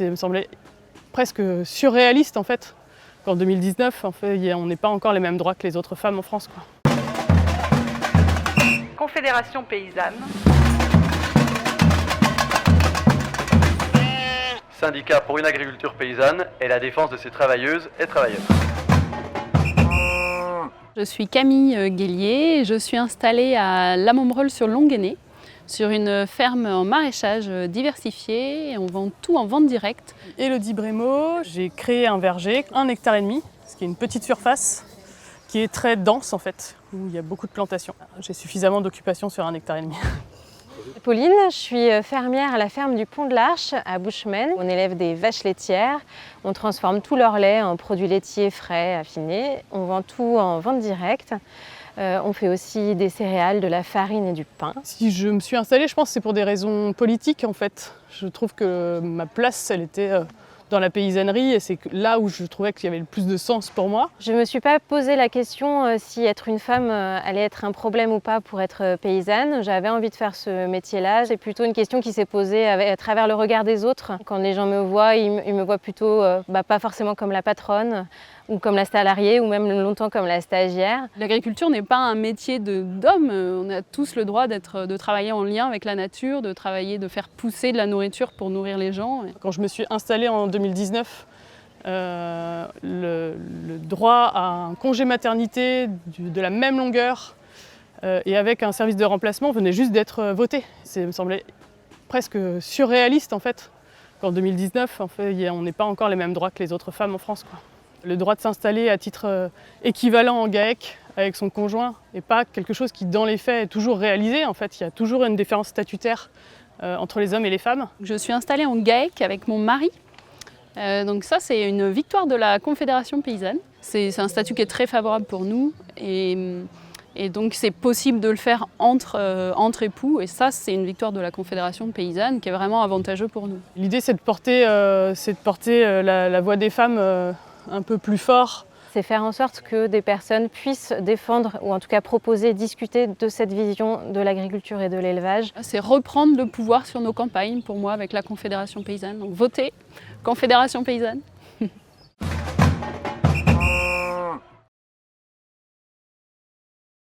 Ça me semblait presque surréaliste en fait, qu'en 2019, en fait, on n'ait pas encore les mêmes droits que les autres femmes en France, quoi. Confédération paysanne. Syndicat pour une agriculture paysanne et la défense de ses travailleuses et travailleurs. Je suis Camille Guélier et je suis installée à La Montbreul sur Longuenay, sur une ferme en maraîchage diversifié. On vend tout en vente directe. Élodie Brémaud, j'ai créé un verger, 1,5 hectare, ce qui est une petite surface qui est très dense en fait, où il y a beaucoup de plantations. J'ai suffisamment d'occupation sur 1,5 hectare. Pauline, je suis fermière à la ferme du Pont de l'Arche à Bushman. On élève des vaches laitières, on transforme tout leur lait en produits laitiers frais, affinés. On vend tout en vente directe. On fait aussi des céréales, de la farine et du pain. Si je me suis installée, je pense que c'est pour des raisons politiques en fait. Je trouve que ma place, elle était dans la paysannerie et c'est là où je trouvais qu'il y avait le plus de sens pour moi. Je ne me suis pas posé la question si être une femme allait être un problème ou pas pour être paysanne. J'avais envie de faire ce métier-là. C'est plutôt une question qui s'est posée à travers le regard des autres. Quand les gens me voient, ils me voient plutôt pas forcément comme la patronne ou comme la salariée ou même longtemps comme la stagiaire. L'agriculture n'est pas un métier d'homme. On a tous le droit de travailler en lien avec la nature, de travailler, de faire pousser de la nourriture pour nourrir les gens. Quand je me suis installée en 2019, le droit à un congé maternité de la même longueur et avec un service de remplacement venait juste d'être voté. Ça me semblait presque surréaliste en fait, qu'en 2019, en fait, on n'ait pas encore les mêmes droits que les autres femmes en France, quoi. Le droit de s'installer à titre équivalent en GAEC avec son conjoint n'est pas quelque chose qui, dans les faits, est toujours réalisé. En fait, il y a toujours une différence statutaire entre les hommes et les femmes. Je suis installée en GAEC avec mon mari. Donc ça, c'est une victoire de la Confédération paysanne. C'est un statut qui est très favorable pour nous et donc c'est possible de le faire entre époux. Et ça, c'est une victoire de la Confédération paysanne qui est vraiment avantageux pour nous. L'idée, c'est de porter la voix des femmes un peu plus fort. C'est faire en sorte que des personnes puissent défendre ou en tout cas proposer, discuter de cette vision de l'agriculture et de l'élevage. C'est reprendre le pouvoir sur nos campagnes pour moi avec la Confédération paysanne. Donc votez Confédération paysanne.